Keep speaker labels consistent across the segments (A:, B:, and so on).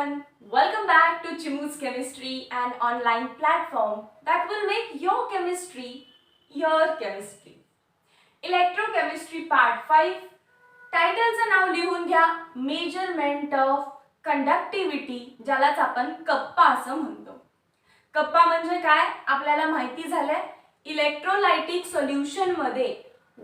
A: everyone, welcome back to Chimu's Chemistry, an online platform that will make your chemistry your chemistry. Electrochemistry Part 5. टायटलचं नाव लिहून घ्या, measurement of conductivity, ज्यालाच आपण कप्पा असं म्हणतो. कप्पा म्हणजे काय आपल्याला माहिती झालंय. इलेक्ट्रोलायटिक सोल्युशन मध्ये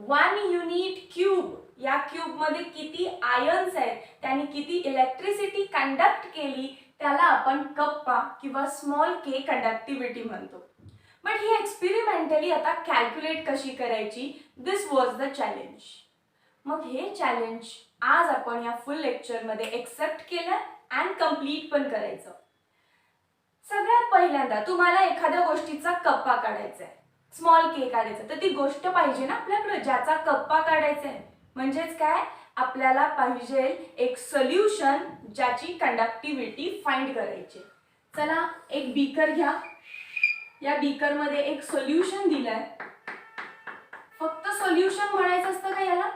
A: 1 युनिट क्यूब, या क्यूब मध्ये किती आयन्स आहेत, त्यांनी किती इलेक्ट्रिसिटी कंडक्ट केली, त्याला आपण कप्पा किंवा स्मॉल के कंडक्टिव्हिटी म्हणतो. बट ही एक्सपेरिमेंटली आता कॅल्क्युलेट कशी करायची, दिस वॉज द चॅलेंज. मग हे चॅलेंज आज आपण या फुल लेक्चर मध्ये एक्सेप्ट केलं अँड कंप्लीट पण करायचं. सगळ्यात पहिल्यांदा तुम्हाला एखाद्या गोष्टीचा कप्पा काढायचा आहे, स्मॉल के काढायचा, तर ती गोष्ट पाहिजे ना आपल्याकडे ज्याचा कप्पा काढायचा आहे. म्हणजेच काय, आपल्याला पाहिजे एक सोल्युशन ज्याची कंडक्टिव्हिटी फाइंड करायची. चला एक बीकर घ्या, या बीकर मध्ये एक सोल्युशन दिलंय. फक्त सोल्युशन म्हणायचं असतं का याला?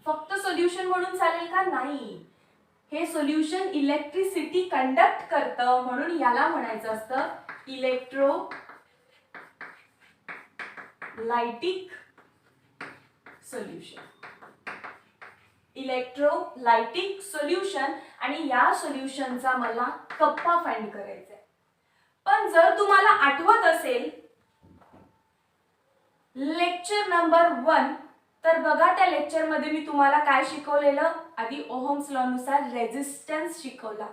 A: फक्त सोल्युशन म्हणून चालेल का? नाही. हे सोल्युशन इलेक्ट्रिसिटी कंडक्ट करतं म्हणून याला म्हणायचं असतं इलेक्ट्रोलायटिक सोल्युशन. इलेक्ट्रोलायटिक सोल्युशन, आणि या सोल्युशनचा मला कप्पा फाइंड करायचा आहे. पण जर तुम्हाला आठवत असेल लेक्चर नंबर 1, तर बघा त्या लेक्चर मध्ये मी तुम्हाला काय शिकवलेलं. आधी ओहम्स लॉ नुसार रेझिस्टन्स शिकवला,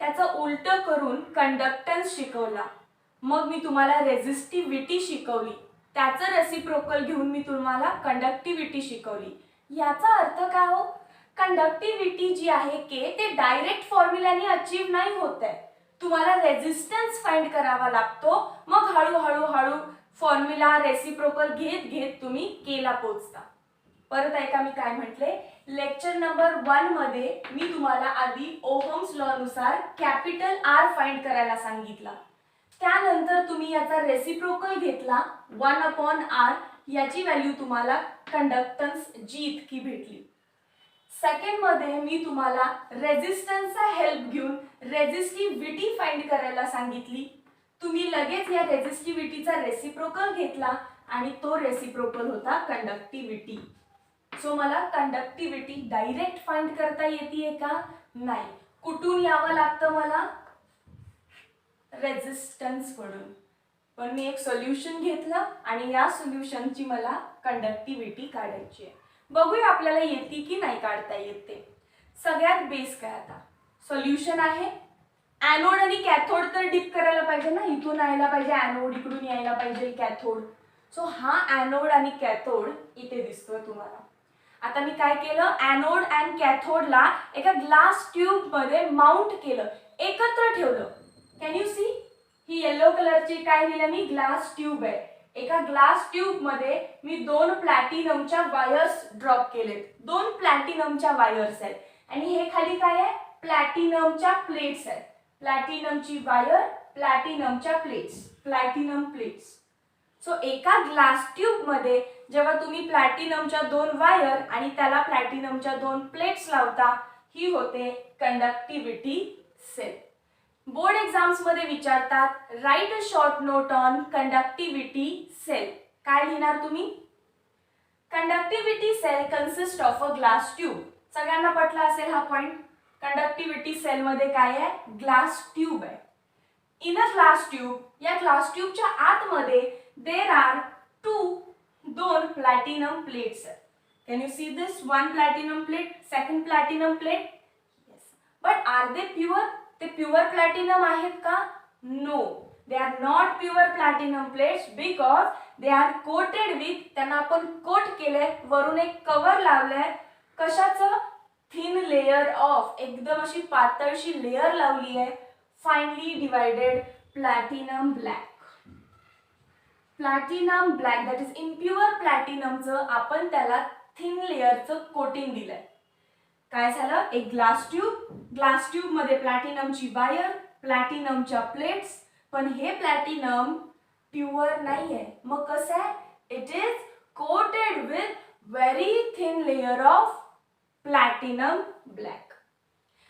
A: त्याचं उलट करून कंडक्टन्स शिकवला. मग मी तुम्हाला रेझिस्टिव्हिटी शिकवली, त्याचं रेसिप्रोकल घेऊन मी तुम्हाला कंडक्टिव्हिटी शिकवली. याचा अर्थ काय हो, कंडक्टिव्हिटी जी आहे के, ते डायरेक्ट फॉर्म्युलाने अचीव नाही होत आहे. तुम्हाला रेझिस्टन्स फाइंड करावा लागतो. मग हळूहळू फॉर्म्युला रेसिप्रोकल घेत घेत तुम्ही केला पोहोचता. परत ऐका मी काय म्हटले. लेक्चर नंबर 1 मध्ये मी तुम्हाला आधी ओहम्स लॉ नुसार कॅपिटल आर फाइंड करायला सांगितला. त्यानंतर तुम्ही याचा रेसिप्रोकल घेतला 1/r, याची व्हॅल्यू तुम्हाला कंडक्टन्स जी इतकी भेटली. सेकंड मध्ये मी तुम्हाला रेझिस्टन्सचा हेल्प घेऊन रेझिस्टिव्हिटी फाइंड करायला सांगितली. तुम्ही लगेच या रेझिस्टिव्हिटीचा रेसिप्रोकल घेतला आणि तो रेसिप्रोकल होता कंडक्टिव्हिटी. सो मला कंडक्टिव्हिटी डायरेक्ट फाइंड करता येते का? नाही. कुठून यावं लागतं मला? रेझिस्टन्स म्हणून. पण मी एक सोल्युशन घेतलं आणि या सोल्युशनची मला कंडक्टिव्हिटी काढायची आहे. बघूया आपल्याला येते की नाही काढता येते. सगळ्यात बेस काय, आता सोल्युशन आहे, ॲनोड आणि कॅथोड तर डिप करायला पाहिजे ना, इथून यायला पाहिजे ॲनोड, इकडून यायला पाहिजे कॅथोड. सो हा ॲनोड आणि कॅथोड इथे दिसतोय तुम्हाला. आता मी काय केलं, ॲनोड अँड कॅथोडला एका ग्लास ट्यूब मध्ये माउंट केलं, एकत्र ठेवलं. Can you see? ही येलो कलरची काय दिलं मी, ग्लास ट्यूब आहे. एका ग्लास ट्यूब मध्ये मी 2 प्लॅटिनमच्या वायर्स ड्रॉप केलेत. 2 प्लॅटिनमच्या वायर्स आहेत आणि हे खाली काय आहे, प्लॅटिनमच्या प्लेट्स आहेत. प्लॅटिनमची वायर, प्लॅटिनमच्या प्लेट्स, प्लॅटिनम प्लेट्स. सो एका ग्लास ट्यूब मध्ये जेव्हा तुम्ही प्लॅटिनमच्या 2 वायर आणि त्याला प्लॅटिनमच्या 2 प्लेट्स लावता, ही होते कंडक्टिव्हिटी सेल. बोर्ड एक्झाम्स मध्ये विचारतात, write a short note on conductivity cell. काय लिहिणार तुम्ही? Conductivity cell consist of a glass tube. सगळ्यांना पटला असेल हा पॉइंट. कंडक्टिव्हिटी सेल मध्ये काय आहे, ग्लास ट्यूब आहे. इन अ ग्लास ट्यूब, या ग्लास ट्यूबच्या आतमध्ये देर आर 2 प्लॅटिनम प्लेट्स आहेत. Can you see this? 1 platinum plate, second platinum plate. Yes. But are they pure? ते प्युअर प्लॅटिनम आहेत का? No, they are not pure platinum plates because they are coated with, त्यांना आपण coat केलंय, वरून एक cover लावलंय. कशाचं? थिन लेयर ऑफ, एकदम अशी पातळशी लेयर लावली आहे, finely divided platinum black. Platinum black, that is impure प्लॅटिनमचं आपण त्याला थिन लेयरचं कोटिंग दिलंय. काय झालं, एक ग्लास ट्यूब, ग्लास ट्यूब मध्ये प्लॅटिनमची वायर, प्लॅटिनमच्या प्लेट्स. पण हे प्लॅटिनम प्युअर नाहीये. मग कसं आहे, it is coated with very thin layer of platinum black.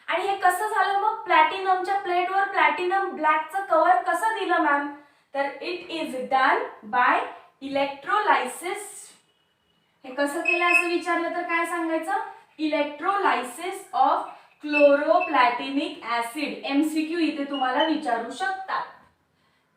A: आणि हे कसं झालं मग? प्लॅटिनमच्या प्लेटवर प्लॅटिनम ब्लॅकचं कव्हर कसं दिलं मॅम? तर it is done by electrolysis. हे कसं केलं असं विचारलं तर काय सांगायचं? Electrolysis of chloroplatinic acid. MCQ इथे तुम्हाला विचारू शकतात.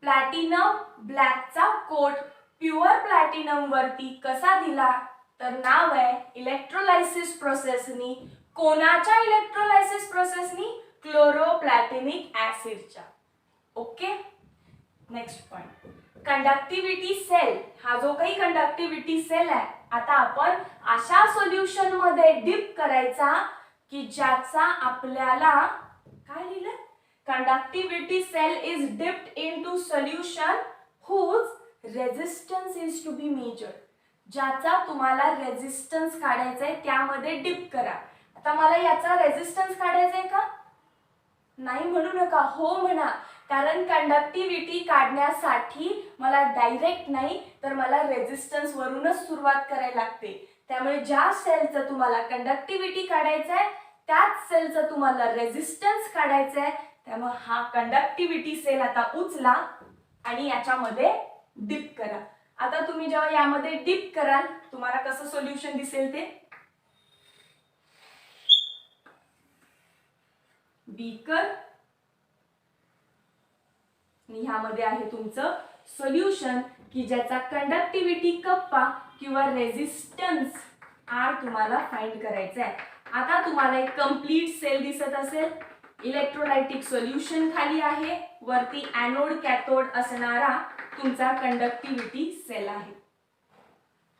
A: प्लॅटिनम ब्लॅकचा कोट प्युअर प्लॅटिनम वरती कसा दिला? तर नाव आहे इलेक्ट्रोलायसिस प्रोसेसनी. कोणाच्या इलेक्ट्रोलायसिस प्रोसेसनी? क्लोरोप्लॅटिनिक ऍसिडच्या. Okay, next point, conductivity cell. हा जो काही कंडक्टिव्हिटी सेल आहे, आता आपण अशा सोल्युशन मध्ये डिप करायचा की ज्याचा आपल्याला काय लिहिलं? Conductivity cell is dipped into solution whose resistance is to be measured. ज्याचा तुम्हाला रेजिस्टन्स काढायचा आहे त्यामध्ये डिप करा. आता मला याचा रेजिस्टन्स काढायचा आहे का? नाही म्हणू नका, हो म्हणा. कारण कंडक्टिव्हिटी काढण्यासाठी मला डायरेक्ट नाही तर मला रेजिस्टन्स वरूनच सुरुवात करायला लागते. त्यामुळे ज्या सेलचं तुम्हाला कंडक्टिव्हिटी काढायचं आहे त्याच सेलचं तुम्हाला रेजिस्टन्स काढायचं आहे. त्यामुळे हा कंडक्टिव्हिटी सेल आता उचला आणि याच्यामध्ये डिप करा. आता तुम्ही जेव्हा यामध्ये डिप कराल तुम्हाला कसं सोल्युशन दिसेल ते? बीकर आणि ह्यामध्ये आहे तुमचं सोल्युशन की ज्याचा कंडक्टिव्हिटी कप्पा किंवा रेजिस्टन्स आर तुम्हाला फाइंड करायचा आहे. आता तुम्हाला एक कंप्लीट सेल दिसत असेल. इलेक्ट्रोलायटिक सोल्युशन खाली आहे, वरती एनोड कॅथोड असणारा तुमचा कंडक्टिव्हिटी सेल आहे.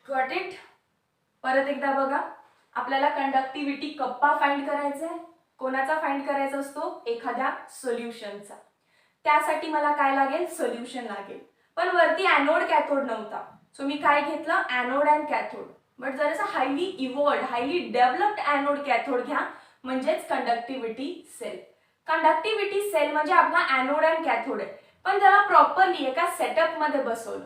A: Got it? परत एकदा बघा, आपल्याला कंडक्टिव्हिटी कप्पा फाइंड करायचा आहे. कोणाचा फाइंड करायचा असतो? एखाद्या सोल्युशनचा. त्यासाठी मला काय लागेल? सोल्युशन लागेल. पण वरती एनोड कॅथोड नव्हता, सो मी काय घेतलं? Anode and cathode. बट जरासा highly evolved, highly developed anode cathode घ्या, म्हणजेच कंडक्टिव्हिटी सेल. कंडक्टिव्हिटी सेल म्हणजे आपला एनोड अँड कॅथोड आहे, पण त्याला प्रॉपरली एका सेटअप मध्ये बसवलं.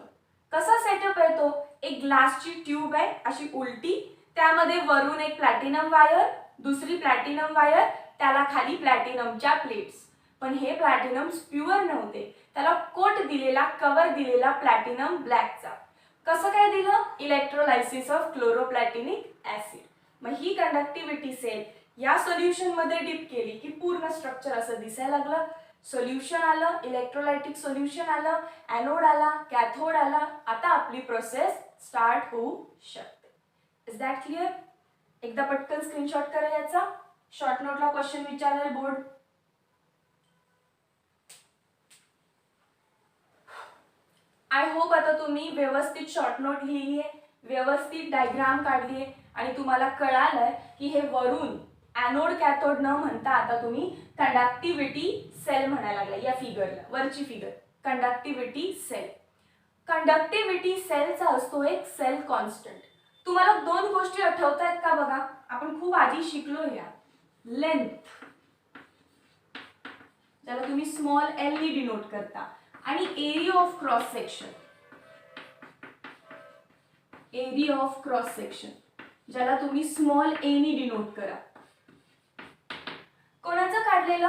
A: कसा सेटअप आहे तो? एक ग्लासची ट्यूब आहे अशी उलटी, त्यामध्ये वरून एक प्लॅटिनम वायर, दुसरी प्लॅटिनम वायर, त्याला खाली प्लॅटिनमच्या प्लेट्स. पण हे प्लॅटिनम्स प्युअर नव्हते, त्याला कोट दिलेला, कव्हर दिलेला प्लॅटिनम ब्लॅकचा. कसं काय दिलं? Electrolysis of chloroplatinic acid. मग ही कंडक्टिव्हिटी सेल या सोल्युशन मध्ये डिप केली की पूर्ण स्ट्रक्चर असं दिसायला लागलं. सोल्युशन आलं, इलेक्ट्रोलायटिक सोल्युशन आलं, एनोड आला, कॅथोड आला. आता आपली प्रोसेस स्टार्ट होऊ शकते. Is that clear? एकदा पटकन स्क्रीनशॉट करा याचा. शॉर्ट नोटला क्वेश्चन विचारलेला बोर्ड. आय होप आता तुम्ही व्यवस्थित शॉर्ट नोट लिहिली आहे, व्यवस्थित डायग्राम काढली आहे आणि तुम्हाला कळालंय की हे वरून एनोड कॅथोड न म्हणता आता तुम्ही कंडक्टिव्हिटी सेल म्हणायला लागला. या फिगरला, वरची फिगर, कंडक्टिव्हिटी सेल. कंडक्टिव्हिटी सेलचा असतो एक सेल कॉन्स्टंट. तुम्हाला दोन गोष्टी आठवतायत का? बघा, आपण खूप आधी शिकलो या. लेंथ, ज्याला तुम्ही स्मॉल एल नी डिनोट करता, आणि area of cross section. Area of cross section ज्याला तुम्ही स्मॉल ए नी डिनोट करा. कोणाचं काढलेलं?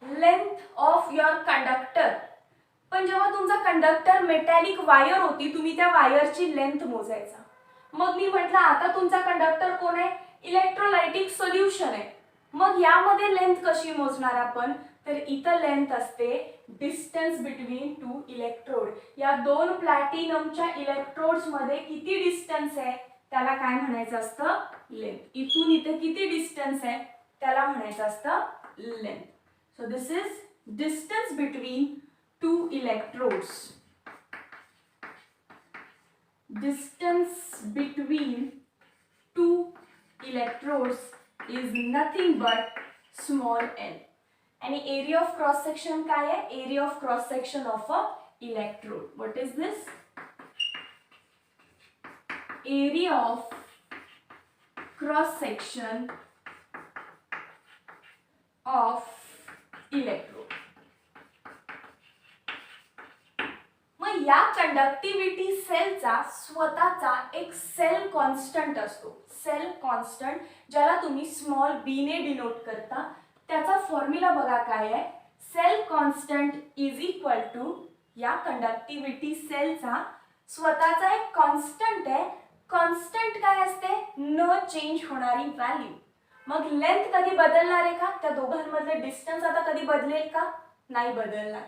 A: Length of your conductor. पण जेव्हा तुमचा कंडक्टर मेटॅलिक वायर होती, तुम्ही त्या वायरची लेंथ मोजायचा. मग मी म्हटलं आता तुमचा कंडक्टर कोण आहे? इलेक्ट्रोलायटिक सोल्युशन आहे. मग यामध्ये लेंथ कशी मोजणार आपण? तर इथं लेंथ असते डिस्टन्स बिटवीन टू इलेक्ट्रोड. या दोन प्लॅटिनमच्या इलेक्ट्रोड्स मध्ये किती डिस्टन्स आहे त्याला काय म्हणायचं असतं? लेंथ. इथून इथे किती डिस्टन्स आहे त्याला म्हणायचं असतं length. So this is distance between two electrodes. Distance between two electrodes is nothing but small l. And area of cross section काय आहे? Area of cross section of a electrode. What is this? Area of cross section of electrode. मग या conductivity सेलचा स्वतःचा एक sale constant असतो. Sale constant ज्याला तुम्ही स्मॉल बी ने डिनोट करता, त्याचा फॉर्म्युला बघा काय आहे. Cell constant is equal to या कंडक्टिव्हिटी सेलचा स्वतःचा एक कॉन्स्टंट आहे. कॉन्स्टंट काय असते, न चेंज होणारी व्हॅल्यू. मग लेंथ कधी बदलणार आहे का, त्या दोघांमधले डिस्टन्स आता कधी बदलेल का, नाही बदलणार.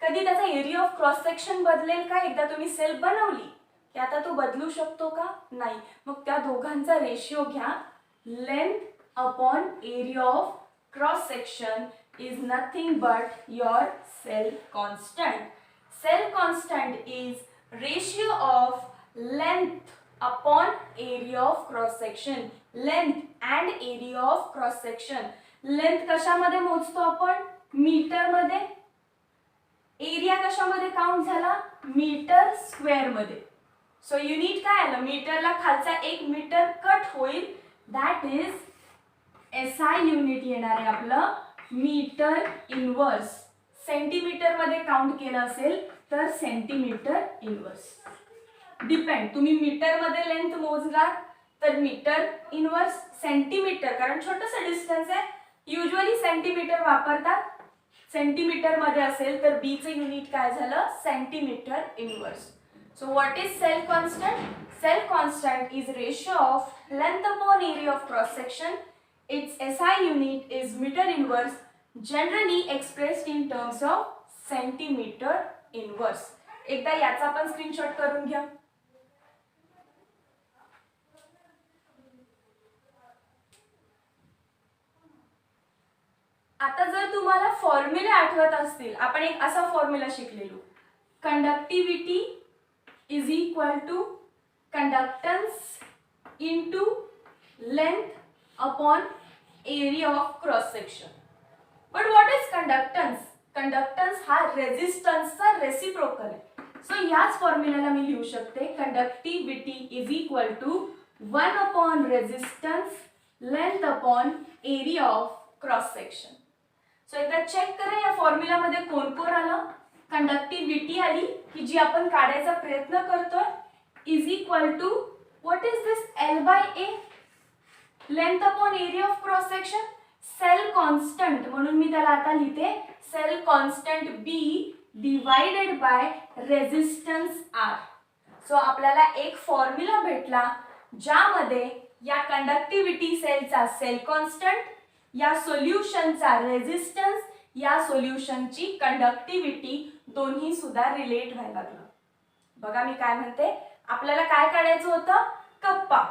A: कधी त्याचा एरिया ऑफ क्रॉस सेक्शन बदलेल का, एकदा तुम्ही सेल बनवली की आता तो बदलू शकतो का, नाही. मग त्या दोघांचा रेशिओ घ्या. Length upon area of cross section is nothing but your cell constant. Cell constant is ratio of length upon area of cross section. Length and area of cross section. Length कशामध्ये मोजतो आपण, metre मध्ये. Area कशामध्ये count झाला, metre square मध्ये. So unit काय आलं, मीटरला खालचा 1 मीटर कट होईल, दॅट इज SI युनिट येणार आहे आपलं मीटर इनवर्स. सेंटीमीटर मध्ये काउंट केलं असेल तर सेंटीमीटर इनवर्स. डिपेंड, तुम्ही मीटर मध्ये लेंथ मोजला तर मीटर इनवर्स. सेंटीमीटर कारण छोटंसं डिस्टन्स आहे, युजली सेंटीमीटर वापरतात. सेंटीमीटर मध्ये असेल तर बी चे युनिट काय झालं, centimetre inverse. So what is cell constant. Cell constant is ratio of length upon area of cross section. Its SI unit is meter inverse, generally expressed in terms of centimeter inverse. एकदा याचा पण screenshot करून घ्या. आता जर तुम्हाला फॉर्म्युले आठवत असतील, आपण एक असा फॉर्म्युला शिकलेलो, conductivity is equal to conductance into length upon area of cross section. But what is conductance? Conductance हा resistance चा reciprocal आहे. So याच फॉर्म्युलाला मी लिहू शकते, conductivity is equal to 1 upon resistance length upon area of cross section. So एकदा check करा या formula मध्ये कोण कोण आलं. कंडक्टिव्हिटी आली की जी आपण काढायचा प्रयत्न करतोय, is equal to what is this L by A, length upon area of cross section. Cell constant म्हणून मी त्याला आता लिहिते cell constant B divided by resistance R. So आपल्याला एक फॉर्म्युला भेटला ज्यामध्ये या कंडक्टिव्हिटी सेलचा सेल कॉन्स्टंट, या सोल्युशनचा रेजिस्टन्स, या सोल्युशनची कंडक्टिव्हिटी दोन्ही सुद्धा रिलेट व्हायला लागलं. बघा मी काय म्हणते, आपल्याला काय काढायचं होतं, कप्पा.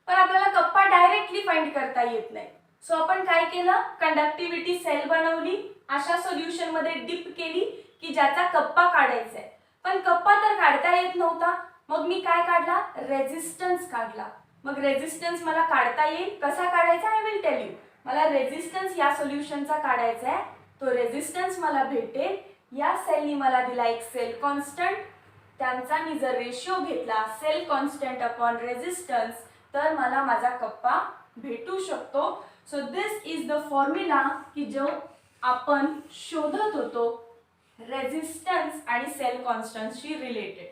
A: पण आपल्याला कप्पा डायरेक्टली फाइंड करता येत नाही. सो आपण काय केलं, कंडक्टिव्हिटी सेल बनवली, अशा सोल्युशन मध्ये डिप केली की ज्याचा कप्पा काढायचा आहे. पण कप्पा तर काढता येत नव्हता, मग मी काय काढला, रेजिस्टन्स काढला. मग रेजिस्टन्स मला काढता येईल, कसा काढायचा आय विल टेल यू. मला रेजिस्टन्स या सोल्युशनचा काढायचा आहे, तो रेजिस्टन्स मला भेटेल. या सेलनी मला दिला एक सेल कॉन्स्टंट, त्यांचा मी जर रेशिओ घेतला सेल कॉन्स्टंट अपॉन रेजिस्टन्स तर मला माझा कप्पा भेटू शकतो. So this is the formula की जो आपण शोधत होतो रेजिस्टन्स आणि सेल कॉन्स्टंटशी रिलेटेड.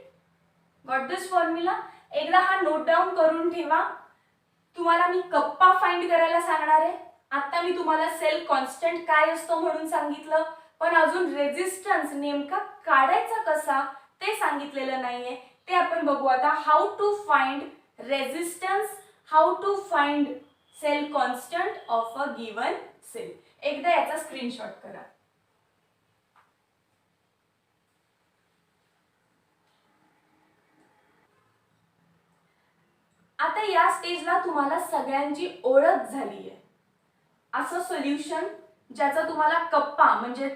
A: गॉट दिस फॉर्म्युला. एकदा हा नोट डाऊन करून ठेवा. तुम्हाला मी कप्पा फाइंड करायला सांगणार आहे. आता मी तुम्हाला सेल कॉन्स्टंट काय असतो म्हणून सांगितलं, पण अजून रेजिस्टन्स नेमका काढायचा कसा ते सांगितलेलं नाहीये. ते आपण बघू आता. How to find resistance, how to find cell constant of a given cell. एकदा याचा स्क्रीनशॉट करा. आता या स्टेजला तुम्हाला सगळ्यांची ओळख झाली आहे. असं सोल्युशन ज्याचा तुम्हाला कप्पा म्हणजे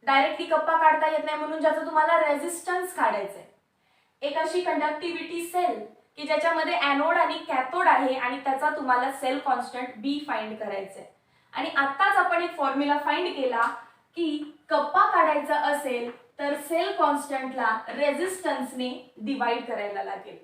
A: डायरेक्टली कप्पा काढता येत नाही म्हणून ज्याचा तुम्हाला रेजिस्टन्स काढायचा आहे. एक अशी कंडक्टिव्हिटी सेल की ज्याच्यामध्ये एनोड आणि कॅथोड आहे आणि त्याचा तुम्हाला सेल कॉन्स्टंट B फाइंड करायचा आहे. आणि आत्ताच आपण एक फॉर्म्युला फाइंड केला की कप्पा काढायचा असेल तर सेल कॉन्स्टंटला रेजिस्टन्सने डिवाइड करायला लागेल.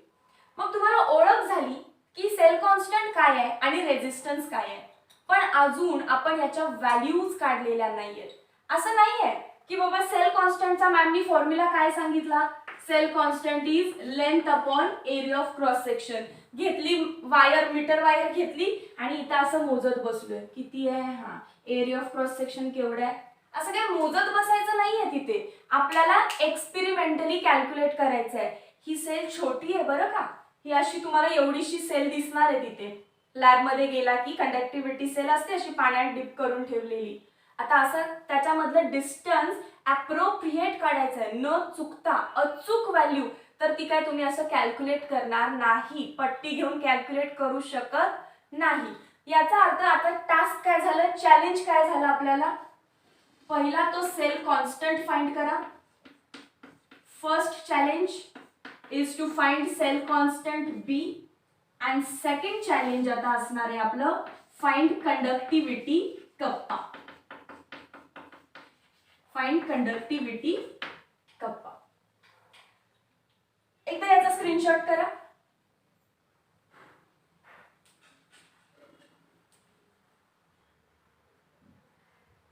A: मग तुम्हाला ओळख झाली की सेल कॉन्स्टंट काय आहे आणि रेजिस्टन्स काय आहे. पण अजून आपण याच्या व्हॅल्यूज काढलेल्या नाहीयेत. असं नाहीये की बाबा सेल कॉन्स्टंटचा मॅमनी फॉर्म्युला काय सांगितला, cell constant is length upon area of cross section. घेतली वायर, मीटर वायर घेतली आणि इथं असं मोजत बसलोय किती आहे. हा, एरिया ऑफ क्रॉस सेक्शन केवढं आहे. असं काय मोजत बसायचं नाहीये तिथे, आपल्याला एक्सपेरिमेंटली कॅल्क्युलेट करायचं आहे. ही सेल छोटी आहे बरं का, ही अशी तुम्हाला एवढीशी सेल दिसणार आहे तिथे. लॅबमध्ये गेला की कंडक्टिव्हिटी सेल असते अशी पाण्यात डिप करून ठेवलेली. आता असं त्याच्यामधलं डिस्टन्स अप्रोप्रिएट काढायचं आहे, न चुकता अचूक व्हॅल्यू. तर ती काय तुम्ही असं कॅल्क्युलेट करणार नाही, पट्टी घेऊन कॅल्क्युलेट करू शकत नाही. याचा अर्थ आता टास्क काय झालं, चॅलेंज काय झालं आपल्याला. पहिला तो सेल कॉन्स्टंट फाइंड करा. First challenge is to find cell constant B. And second challenge आता असणार आहे आपलं find conductivity kappa. Find conductivity kappa. एकदा याचा स्क्रीनशॉट करा.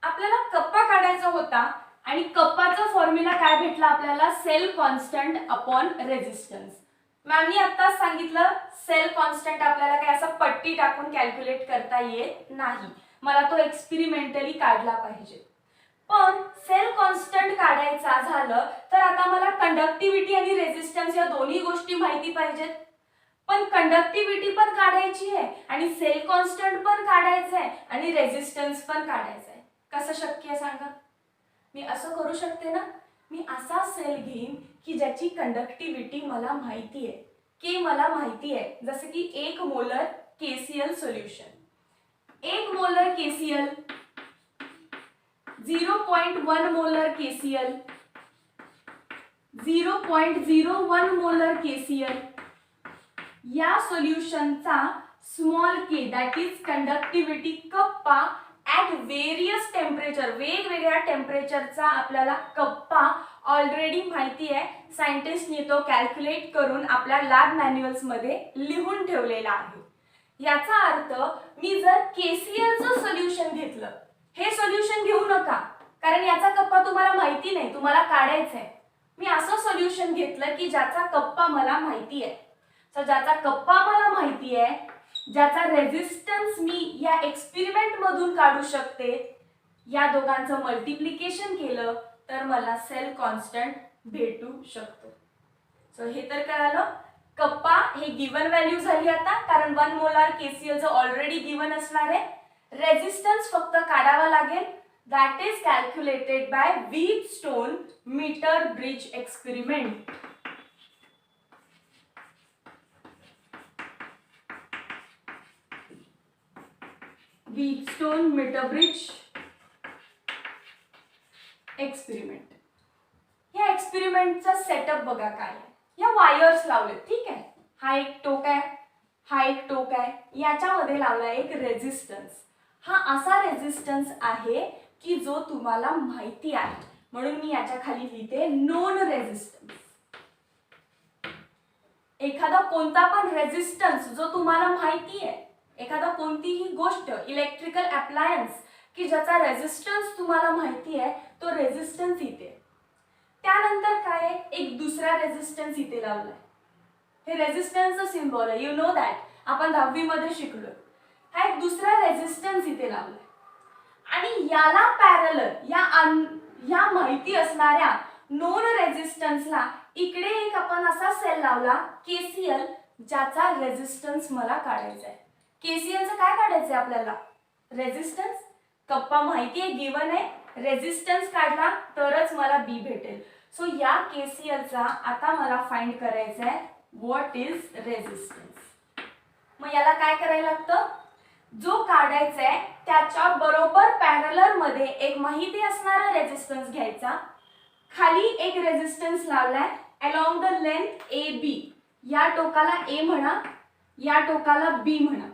A: आपल्याला कप्पा काढायचा होता आणि कप्पाचा फॉर्म्युला काय भेटला आपल्याला, सेल कॉन्स्टंट अपॉन रेझिस्टन्स. मॅमनी आत्ताच सांगितलं सेल कॉन्स्टंट आपल्याला काय असं पट्टी टाकून कॅल्क्युलेट करता येत नाही, मला तो एक्सपेरिमेंटली काढला पाहिजे. पण सेल कॉन्स्टंट काढायचा झालं तर आता मला कंडक्टिव्हिटी आणि रेझिस्टन्स या दोन्ही गोष्टी माहिती पाहिजेत. पण कंडक्टिव्हिटी पण काढायची आहे आणि सेल कॉन्स्टंट पण काढायचं आहे आणि रेझिस्टन्स पण काढायचं आहे. कसं शक्य आहे सांगा. मी असं करू शकते ना, मी असा सेल घेईन की ज्याची कंडक्टिव्हिटी मला माहिती आहे, के मला माहिती आहे. जसं की 1 molar KCl solution, 1 molar KCl, 0.1 molar KCl, 0.01 molar KCl. या सोल्युशनचा small K that is conductivity kappa at various temperature, वेगवेगळ्या टेम्परेचरचा आपल्याला कप्पा ऑलरेडी माहिती आहे. सायंटिस्टनी तो कॅल्क्युलेट करून आपल्या लॅब मॅन्युअल्स मध्ये लिहून ठेवलेला आहे. याचा अर्थ मी जर KClचं सोल्युशन घेतलं, हे सोल्युशन घेऊ नका कारण याचा कप्पा तुम्हाला माहिती नाही, तुम्हाला काढायचा आहे. मी असं सोल्युशन घेतलं की ज्याचा कप्पा मला माहिती आहे. तर ज्याचा कप्पा मला माहिती आहे, ज्याचा रेझिस्टन्स मी या एक्सपेरिमेंट मधून काढू शकते, या दोघांचं मल्टिप्लिकेशन केलं तर मला सेल कॉन्स्टंट भेटू शकतो. सो हे तर कळालं. कप्पा हे गिवन व्हॅल्यू झाली आता, कारण 1 मोलार KClचं ऑलरेडी गिवन असणार आहे. रेझिस्टन्स फक्त काढावा लागेल, that is calculated by Wheatstone metre bridge experiment. Wheatstone metre bridge experiment. या एक्सपेरिमेंटचा सेटअप बघा काय आहे. या वायर्स लावले, ठीक आहे. हा एक टोक आहे, हा एक टोक आहे, याच्यामध्ये लावला एक रेझिस्टन्स. हा असा रेझिस्टन्स आहे की जो तुम्हाला माहिती आहे, म्हणून मी याच्या खाली लिहिते नोन रेझिस्टन्स. एखादा कोणता पण रेझिस्टन्स जो तुम्हाला माहिती आहे, एखादा कोणतीही गोष्ट इलेक्ट्रिकल अप्लायन्स की ज्याचा रेझिस्टन्स तुम्हाला माहिती आहे, तो रेझिस्टन्स इथे. त्यानंतर काय आहे, एक दुसरा रेझिस्टन्स इथे लावलाय. हे रेझिस्टन्सचं सिम्बॉल आहे, यू नो दॅट, आपण 10वी मध्ये शिकलो. हा एक दुसरा रेझिस्टन्स इथे लावलाय आणि याला पॅरलल या माहिती असणाऱ्या नोन रेझिस्टन्सला इकडे एक आपण असा सेल लावला KCl, ज्याचा रेझिस्टन्स मला काढायचा आहे. KClचं काय काढायचंय आपल्याला, रेझिस्टन्स. कप्पा माहिती आहे, गिवन आहे, रेझिस्टन्स काढला तरच मला बी भेटेल. सो या KClचा आता मला फाइंड करायचं आहे व्हॉट इज रेझिस्टन्स. मग याला काय करायला लागतं, जो काढायचा आहे त्याच्या बरोबर पॅरलर मध्ये एक माहिती असणारा रेझिस्टन्स घ्यायचा. खाली एक रेझिस्टन्स लावलाय अलॉंग द लेंथ AB. या टोकाला A म्हणा, या टोकाला B म्हणा.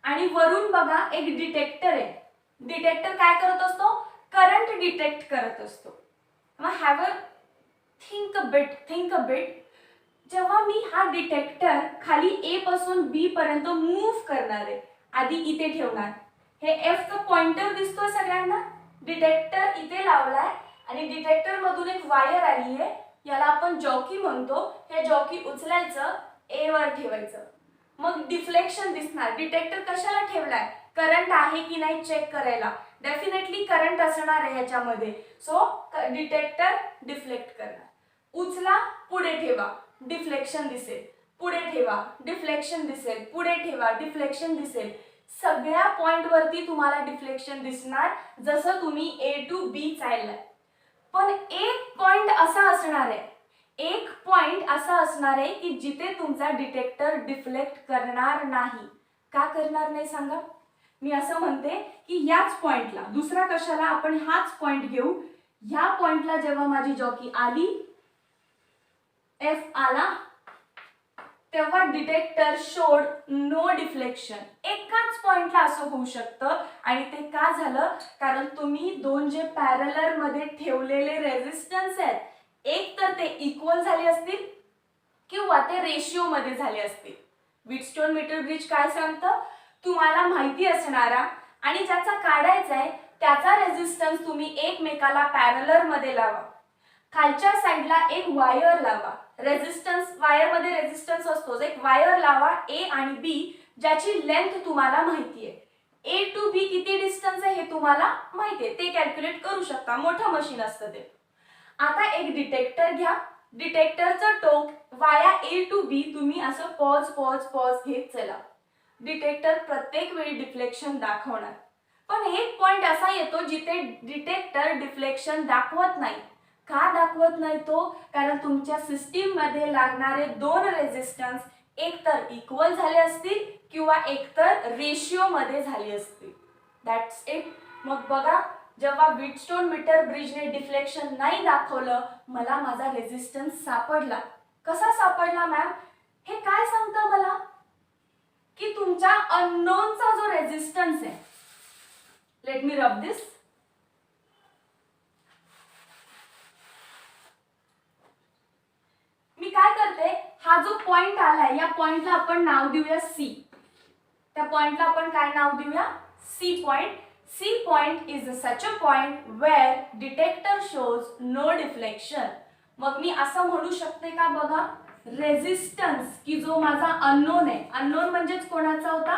A: आणि वरून बघा एक डिटेक्टर आहे. डिटेक्टर काय करत असतो, करंट डिटेक्ट करत असतो. मग have a think a bit. जेव्हा मी हा डिटेक्टर खाली A पासून B पर्यंत मूव्ह करणार आहे, आधी इथे ठेवणार. हे F चा पॉइंटर दिसतोय सगळ्यांना. डिटेक्टर इथे लावलाय आणि डिटेक्टर मधून एक वायर आली आहे, याला आपण जॉकी म्हणतो. हे जॉकी उचलायचं, ए वर ठेवायचं, मग डिफ्लेक्शन दिसणार. डिटेक्टर कशाला ठेवलाय? करंट आहे की नाही चेक करायला. डेफिनेटली करंट असणार आहे याच्यामध्ये, सो डिटेक्टर डिफ्लेक्ट करणार. उचला, पुढे ठेवा, डिफ्लेक्शन दिसेल, पुढे ठेवा, डिफ्लेक्शन दिसेल, पुढे ठेवा, डिफ्लेक्शन दिसेल. सगळ्या पॉइंट वरती तुम्हाला डिफ्लेक्शन दिसणार जसं तुम्ही ए टू बी चाललाय. पण एक पॉइंट असा असणार आहे, एक पॉइंट असा असणार आहे की जिथे तुमचा डिटेक्टर डिफ्लेक्ट करणार नाही. का करणार नाही सांगा? मी असं म्हणते की याच पॉइंटला, दुसरा कशाला, आपण हाच पॉइंट घेऊ. या पॉइंटला जेव्हा माझी जॉकी आली, एफ आला, तेव्हा डिटेक्टर शोड नो डिफ्लेक्शन. एकाच पॉइंटला असं होऊ शकतं. आणि ते का झालं? कारण तुम्ही दोन जे पॅरलर मध्ये ठेवलेले रेझिस्टन्स आहेत, एक तर ते इक्वल झाले असतील किंवा ते रेशिओ मध्ये झाले असतील. व्हीटस्टोन मीटर ब्रिज काय सांगतं? तुम्हाला माहिती असणारा आणि ज्याचा काढायचा आहे त्याचा रेझिस्टन्स तुम्ही एकमेकाला पॅरलर मध्ये लावा. खालच्या साईडला एक वायर लावा. रेझिस्टन्स, वायर मध्ये रेझिस्टन्स असतोच. एक वायर लावा ए आणि बी, ज्याची लेंथ तुम्हाला माहिती आहे. ए टू बी किती डिस्टन्स आहे हे तुम्हाला माहिती आहे, ते कॅल्क्युलेट करू शकता. मोठं मशीन असतं ते. आता एक डिटेक्टर घ्या. डिटेक्टरचं टोक वाया ए टू बी तुम्ही असं पॉज पॉज पॉज घेत चला. डिटेक्टर प्रत्येक वेळी डिफ्लेक्शन दाखवणार. पण एक पॉइंट असा येतो जिथे डिटेक्टर डिफ्लेक्शन दाखवत नाही. का दाखवत नाही तो? कारण तुमच्या सिस्टीम मध्ये लागणारे दोन रेझिस्टन्स एकतर इक्वल झाले असतील किंवा एकतर रेशिओ मध्ये झाले असतील. That's it. मग बघा, जेव्हा व्हीटस्टोन मीटर ब्रिजने डिफ्लेक्शन नाही दाखवलं, मला माझा रेझिस्टन्स सापडला. कसा सापडला मॅम? हे काय सांगतं मला? की तुमच्या अननोनचा जो रेझिस्टन्स आहे, लेट मी रब दिस. मी काय करते, हा जो पॉइंट आलाय या पॉइंटला आपण नाव देऊया सी. त्या पॉइंटला आपण काय नाव देऊया? C point. C point is such a point where detector shows no deflection. मग मी असं म्हणू शकते का? बघा, रेझिस्टन्स की जो माझा अननोन आहे, अननोन म्हणजेच कोणाचा होता?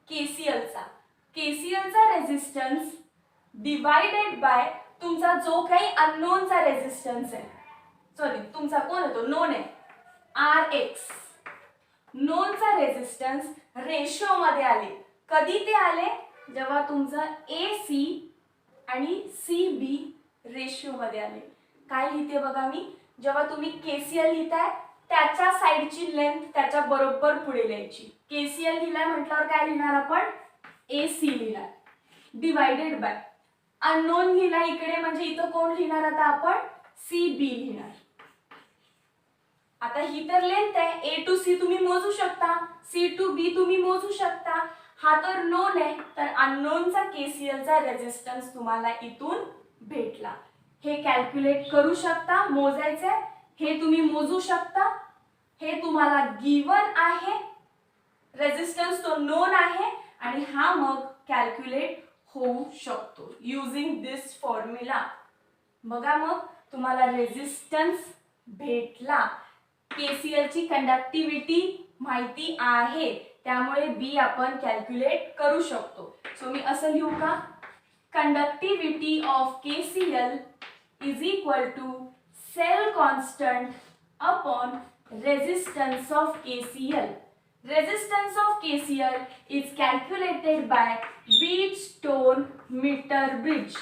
A: केसीएलचा. केसीएलचा रेझिस्टन्स डिवाइडेड बाय तुमचा जो काही अननोनचा रेझिस्टन्स आहे, सॉरी तुमचा कोण होतो? नोन आहे, आर एक्स. नोनचा रेझिस्टन्स रेशो मध्ये आले. कधी ते आले? जेव्हा तुमचं ए सी आणि सी बी रेशिओ मध्ये आले. काय लिहिते बघा मी? जेव्हा तुम्ही केसीएल लिहिताय त्याच्या साईडची लेंथ त्याच्या बरोबर पुढे लिहायची. केसीएल लिहिलाय म्हटल्यावर काय लिहिणार आपण? ए सी लिहिणार डिवाइडेड बाय अननोन लिहिला इकडे, म्हणजे इथं कोण लिहिणार आता आपण? सी बी लिहिणार. आता ही तर लेंथ आहे, ए टू सी तुम्ही मोजू शकता, सी टू बी तुम्ही मोजू शकता. हा तर नोन आहे, तर अननोनचा केसीएलचा रेझिस्टन्स तुम्हाला इथून भेटला. हे कॅल्क्युलेट करू शकता, मोजायचंय, हे तुम्ही मोजू शकता. हे तुम्हाला गिवन आहे, रेझिस्टन्स तो नोन आहे आणि हा मग कॅल्क्युलेट होऊ शकतो युजिंग दिस फॉर्म्युला. बघा, मग तुम्हाला रेझिस्टन्स भेटला. केसीएल ची कंडक्टिव्हिटी माहिती आहे, त्यामुळे बी आपण कॅल्क्युलेट करू शकतो. सो मी असं लिहू का? Conductivity of KCl is equal to cell constant upon resistance of KCl. Resistance of KCl is calculated by Wheatstone metre bridge.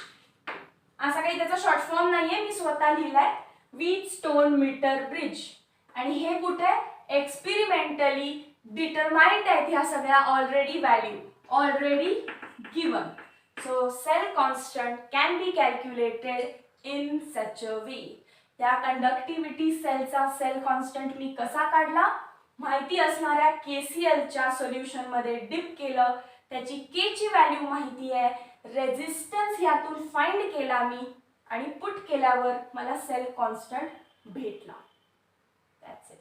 A: असा काही त्याचा शॉर्ट फॉर्म नाहीये, मी स्वतः लिहिलाय व्हीटस्टोन मीटर ब्रिज. आणि हे कुठे? एक्सपेरिमेंटली डिटरमाइंड आहेत ह्या सगळ्या already value, already given. So cell constant can be calculated in such a way. त्या कंडक्टिव्हिटी सेलचा सेल कॉन्स्टंट मी कसा काढला? माहिती असणाऱ्या केसीएलच्या सोल्युशन मध्ये डिप केलं, त्याची के ची व्हॅल्यू माहिती आहे, रेझिस्टन्स यातून फाइंड केला मी आणि पुट केल्यावर मला सेल कॉन्स्टंट भेटला. That's it.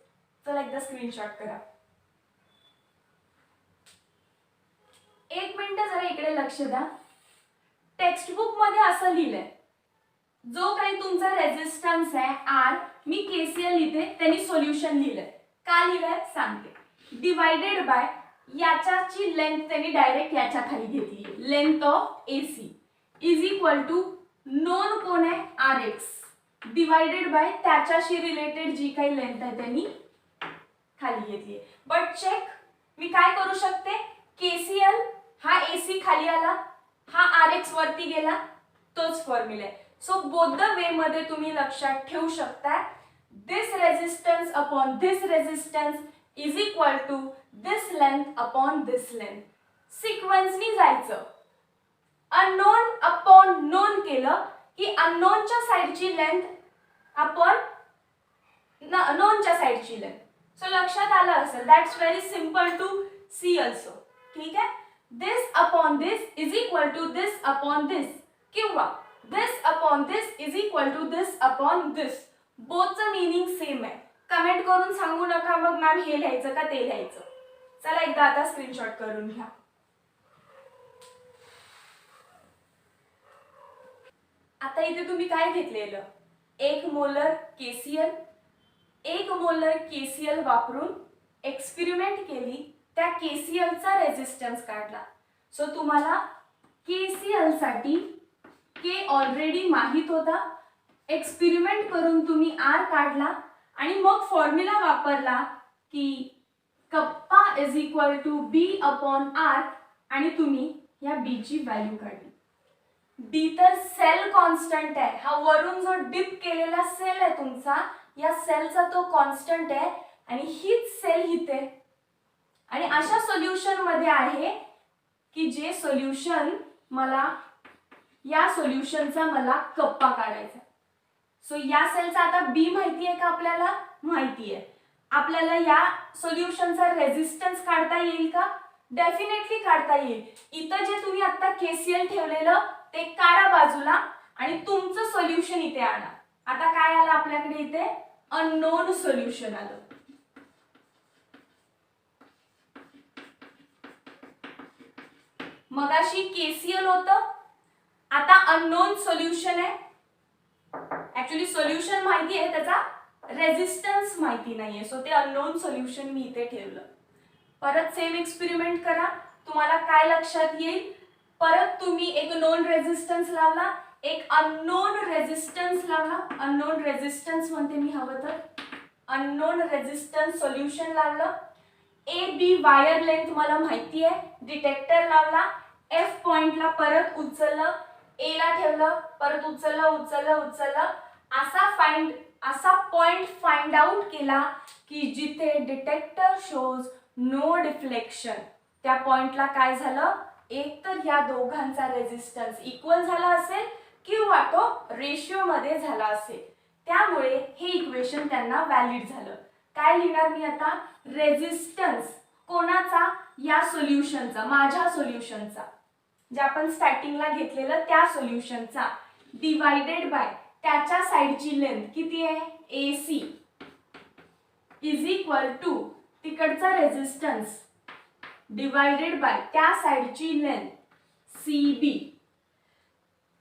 A: चला एकदा स्क्रीनशॉट करा. एक मिनिट जरा इकडे लक्ष द्या. टेक्स्टबुक मध्ये असं लिहिलंय जो काही तुमचा रेझिस्टन्स आहे आर, मी केसीएल लिहिते, त्यांनी सोल्युशन लिहिलंय. का लिहिलंय सांगते. डिवायडेड बाय याच्याची लेंथ त्यांनी डायरेक्ट याच्या खाली घेतली, length of AC is equal to known कोण आहे आर एक्स डिवायडेड बाय त्याच्याशी रिलेटेड जी काही लेंथ आहे त्यांनी खाली घेतली. बट चेक मी काय करू शकते, केसीएल हा एसी खाली आला, हा आर एक्स वरती गेला, तोच फॉर्म्युला आहे. सो बोथ द वे मध्ये तुम्ही लक्षात ठेवू शकता, this resistance upon this resistance is equal to this length upon this length. सिक्वेन्सनी जायचं. अननोन अपॉन नोन केलं की अननोनच्या साईडची लेंथ अपॉन नोनच्या साईडची लेंथ. सो लक्षात आलं असेल. That's very simple to see also. ठीक आहे. This upon this is equal to this upon this किंवा this upon this is equal to this upon this. बोथचं मीनिंग सेम आहे. कमेंट करून सांगू नका मग मॅम हे लिहायचं का ते लिहायचं. चला एकदा आता स्क्रीनशॉट करून घ्या. आता इथे तुम्ही काय घेतलेलं, 1 मोलर केसीएल, 1 मोलर केसीएल वापरून एक्सपेरिमेंट केली, त्या केसीएलचा रेजिस्टन्स काढला. सो तुम्हाला केसीएल साठी के ऑलरेडी माहित होता, एक्सपेरिमेंट करून तुम्ही आर काढला आणि मग फॉर्म्युला वापरला की kappa is equal to B upon R आणि तुम्ही या बी ची व्हॅल्यू काढली. डी तर सेल कॉन्स्टंट आहे, हा वरून जो डिप केलेला सेल आहे तुमचा, या सेलचा तो कॉन्स्टंट आहे आणि हीच सेल इथे. आणि अशा सोल्युशन मध्ये आहे की जे सोल्युशन मला या सोल्युशनचा मला कप्पा काढायचा. सो या सेलचा आता बी माहिती आहे का आपल्याला, माहिती आहे. आपल्याला या सोल्युशनचा रेजिस्टन्स काढता येईल का, डेफिनेटली काढता येईल. इथं जे तुम्ही आता केसीएल ठेवलेलं ते काढा बाजूला आणि तुमचं सोल्युशन इथे आणा. आता काय आलं आपल्याकडे इथे, अननोन सोल्युशन आलं. मगाशी केसीएल होतं, आता अननोन सोल्युशन आहे. ऍक्च्युली सोल्युशन माहिती आहे, त्याचा रेजिस्टन्स माहिती नाहीये. सो ते अननोन सोल्युशन मी इथे ठेवलं. परत सेम एक्सपेरिमेंट करा, तुम्हाला काय लक्षात येईल. परत तुम्ही एक नोन रेजिस्टन्स लावला, एक अननोन रेजिस्टन्स लावला. अननोन रेजिस्टन्स म्हणते मी हवं तर, अननोन रेजिस्टन्स सोल्युशन लावलं. ए बी वायर लेंथ मला माहिती आहे, डिटेक्टर लावला, एफ पॉइंटला परत उचललं, ए ला ठेवलं, परत उचललं उचललं उचललं, असा पॉइंट फाइंड आउट केला की जिथे डिटेक्टर शोज नो डिफ्लेक्शन, त्या पॉइंटला काय झालं, एक तर या दोघांचा रेजिस्टन्स इक्वल झाला असेल किंवा तो रेशिओ मध्ये झाला असेल. त्यामुळे हे इक्वेशन त्यांना व्हॅलिड झालं. काय लिहिणार मी आता, रेजिस्टन्स कोणाचा, या सोल्युशनचा, माझ्या सोल्युशनचा, जे आपण स्टार्टिंगला घेतलेलं त्या सोल्युशनचा, डिवायडेड बाय त्याच्या साईडची लेंथ किती आहे AC इज इक्वल टू तिकडचा रेजिस्टन्स डिवायडेड बाय त्या साईडची लेंथ CB.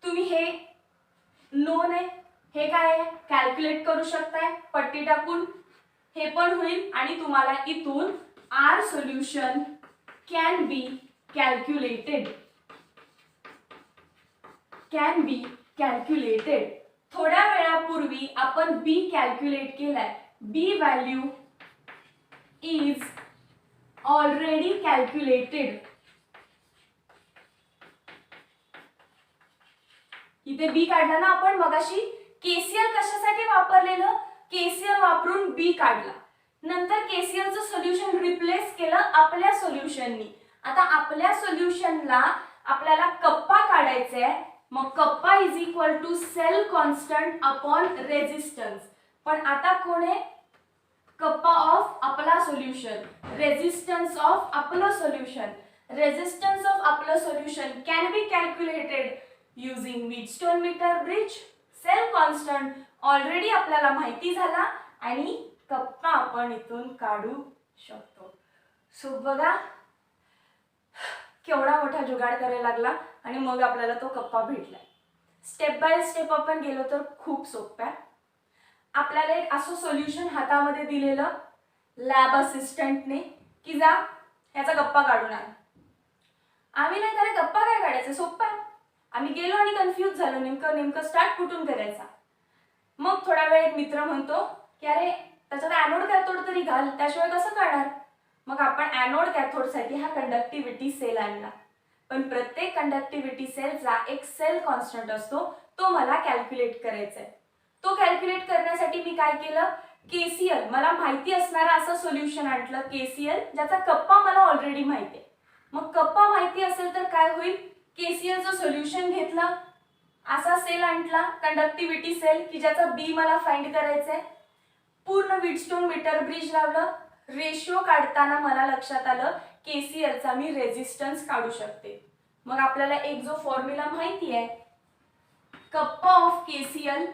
A: तुम्ही हे नोन आहे, हे काय आहे कॅल्क्युलेट करू शकताय पट्टी टाकून, हे पण होईल आणि तुम्हाला इथून R solution can be calculated, can be calculated. थोड्या वेळापूर्वी आपण बी कॅल्क्युलेट केलाय. B value is already calculated. इथे बी काढला ना आपण मगाशी. केसीएल कशासाठी वापरलेलं, केसीएल वापरून बी काढला, नंतर केसीएलचं सोल्युशन रिप्लेस केलं आपल्या सोल्युशननी. आता आपल्या सोल्युशनला आपल्याला कप्पा काढायचा आहे, मग kappa is equal to cell constant upon resistance. पण आता कोण आहे, कप्पा ऑफ आपला सोल्युशन, रेजिस्टन्स ऑफ आपलं सोल्युशन. रेजिस्टन्स ऑफ आपलं solution can be calculated using Wheatstone metre bridge. Cell constant already आपल्याला माहिती झाला आणि कप्पा आपण इथून काढू शकतो. सो बघा केवढा मोठा जुगाड करायला लागला आणि मग आपल्याला तो कप्पा भेटलाय. स्टेप बाय स्टेप आपण गेलो तर खूप सोपं आहे. आपल्याला एक असं सोल्युशन हातामध्ये दिलेलं लॅब असिस्टंटने की जा ह्याचा गप्पा काढून आण. आम्ही नाही त्याला गप्पा काय काढायचं, सोपं आहे. आम्ही गेलो आणि कन्फ्यूज झालो नेमकं स्टार्ट कुठून करायचा. मग थोडा वेळ एक मित्र म्हणतो की अरे त्याच्यात ॲनोड कॅथोड तरी घाल, त्याशिवाय कसं काढणार. मग आपण ॲनोड कॅथोडसाठी हा कंडक्टिव्हिटी सेल आणला. पण प्रत्येक कंडक्टिव्हिटी सेलचा एक सेल कॉन्स्टंट असतो, तो मला कॅल्क्युलेट करायचा आहे. तो कॅल्क्युलेट करण्यासाठी मी काय केलं, केसीएल मला माहिती असणारा असं सोल्युशन आणलं, केसीएल ज्याचा कप्पा मला ऑलरेडी माहिती आहे. मग कप्पा माहिती असेल तर काय होईल, केसीएलचं सोल्युशन घेतलं, असा सेल आणला कंडक्टिव्हिटी सेल की ज्याचा बी मला फाइंड करायचा आहे. पूर्ण व्हीटस्टोन मीटर ब्रिज लावलं. रेशिओ काढताना मला लक्षात आलं केसीएलचा मी रेजिस्टन्स काढू शकते. मग आपल्याला एक जो फॉर्म्युला माहिती आहे, kappa of KCl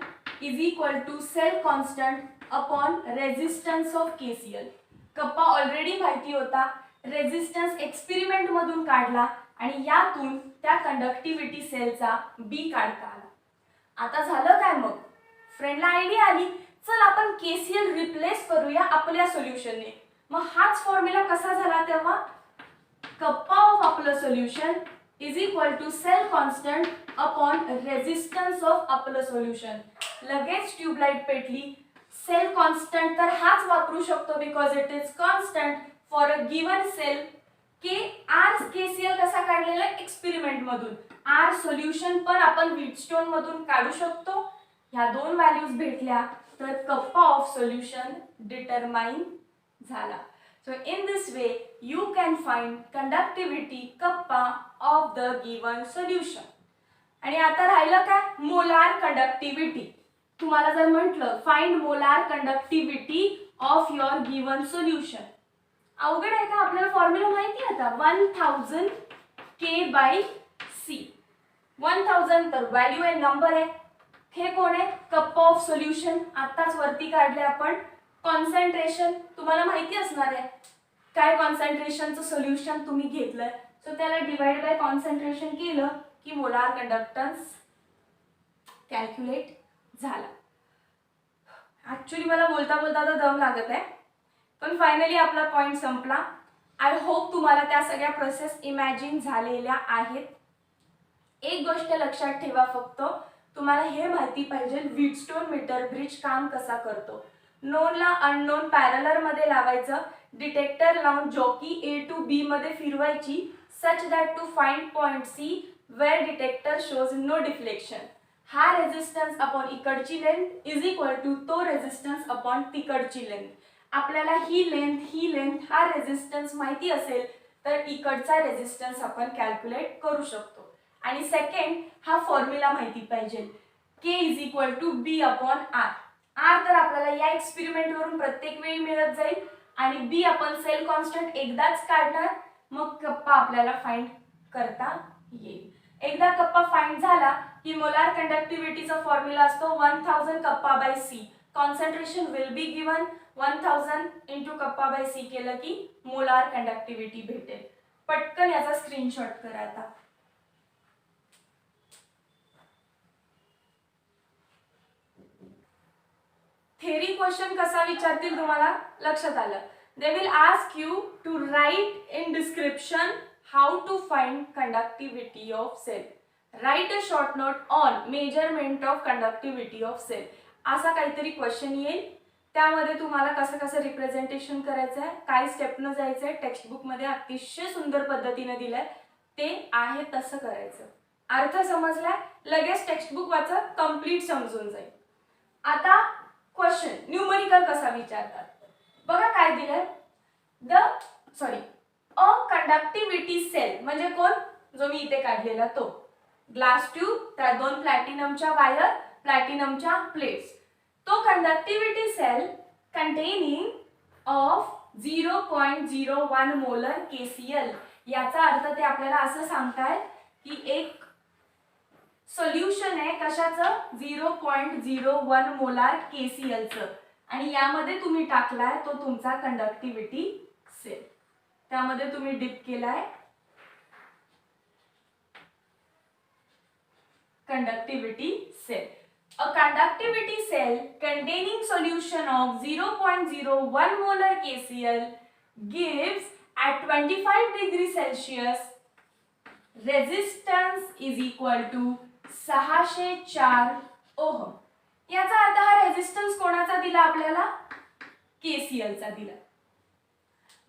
A: is equal to cell constant upon resistance of KCl. Kappa already माहिती होता, रेजिस्टन्स एक्सपेरिमेंट मधून काढला आणि यातून त्या कंडक्टिव्हिटी सेलचा बी काढता आला. आता झालं काय, मग फ्रेंडला आयडिया आली, चल आपण केसीएल रिप्लेस करूया आपल्या सोल्युशनने. मग हाच फॉर्म्युला कसा झाला तेव्हा, कप्पा ऑफ आपलं solution is equal to cell constant upon resistance of आपलं सोल्युशन. लगेच ट्यूबलाइट पेटली. सेल कॉन्स्टंट तर हाच वापरू शकतो because it is constant for a given cell. K R KCl कसा काढलेला एक्सपेरिमेंट मधून, आर सोल्युशन पण आपण व्हीटस्टोन मधून काढू शकतो. ह्या दोन व्हॅल्यूज भेटल्या तर कप्पा ऑफ सोल्युशन डिटरमाइन झाला. So in this way you can find conductivity kappa of the given solution. आणि आता राहिलं काय, मोलार कंडक्टिव्हिटी. तुम्हाला जर म्हटलं find molar conductivity of your given solution, अवघड आहे का, आपल्याला फॉर्म्युला माहिती आहे आता 1000 K/C. 1000 तर व्हॅल्यू आहे, नंबर आहे. हे कोण आहे, कप्पा ऑफ सोल्युशन. आताच वरती काढले आपण. कॉन्सन्ट्रेशन तुम्हाला माहिती असणार आहे, काय कॉन्सन्ट्रेशनचं सोल्युशन तुम्ही घेतलंय, सो त्याला डिवाइड बाय कॉन्सन्ट्रेशन केलं की मोलार कंडक्टन्स कॅल्क्युलेट झाला. ऍक्च्युली मला बोलता बोलता आता दम लागत आहे, पण फायनली आपला पॉइंट संपला. आय होप तुम्हाला त्या सगळ्या प्रोसेस इमॅजिन झालेल्या आहेत. एक गोष्ट लक्षात ठेवा, फक्त तुम्हाला हे माहिती पाहिजे व्हीटस्टोन मीटर ब्रिज काम कसा करतो. नोनला अननोन पॅरलर मध्ये लावायचं, डिटेक्टर लावून जॉकी ए टू बी मध्ये फिरवायची such that to find point C where detector shows no deflection. हा रेजिस्टन्स अपॉन इकडची लेंथ इज इक्वल टू तो रेजिस्टन्स अपॉन तिकडची लेंथ. आपल्याला ही लेंथ हा रेजिस्टन्स माहिती असेल तर इकडचा रेजिस्टन्स आपण कॅल्क्युलेट करू शकतो. आणि सेकंड, हा फॉर्म्युला माहिती पाहिजे, K is equal to B upon R. R तर आपल्याला या एक्सपेरिमेंट वरून प्रत्येक वेळी मिळत जाईल आणि बी आपण सेल कॉन्स्टंट एकदाच काढणार, मग कप्पा आपल्याला फाइंड करता येईल. एकदा कप्पा फाइंड झाला की मोलार कंडक्टिव्हिटीचा फॉर्म्युला असतो 1000 kappa by C. Concentration will be given 1000 into kappa by C केलं की मोलार कंडक्टिव्हिटी भेटेल. पटकन याचा स्क्रीनशॉट करा आता. थेरी क्वेश्चन कसा विचारतील तुम्हाला लक्षात आलं. They will ask you to write in description how to find conductivity of cell. Write a short note on measurement of conductivity of cell. असा काहीतरी क्वेश्चन येईल. त्यामध्ये तुम्हाला कसं कसं रिप्रेझेंटेशन करायचं आहे, काय स्टेपनं जायचं आहे, टेक्स्टबुक मध्ये अतिशय सुंदर पद्धतीने दिलंय, ते आहे तसं करायचं. अर्थ समजलाय, लगेच टेक्स्टबुक वाचा, कम्प्लीट समजून जाईल. आता क्वेश्चन न्यूमरिकल कसा विचारतात बघा. काय दिलंय, अ कंडक्टिव्हिटी सेल म्हणजे कोण, जो मी इथे काढलेला तो ग्लास ट्यूब, त्या दोन प्लॅटिनमच्या वायर, प्लॅटिनमच्या प्लेट्स. तो conductivity cell containing of 0.01 molar KCl. याचा अर्थ ते आपल्याला असं सांगताय की एक सोल्युशन आहे कशाचं, 0.01 मोलार केसीएलचं, आणि यामध्ये तुम्ही टाकलाय तो तुमचा कंडक्टिव्हिटी सेल. त्यामध्ये तुम्ही डिप केलाय conductivity cell. A conductivity cell containing solution of 0.01 molar KCl gives at 25 degree Celsius resistance is equal to 604 ohm. याचा अर्थ हा रेजिस्टन्स कोणाचा दिला आपल्याला? KCl चा दिला.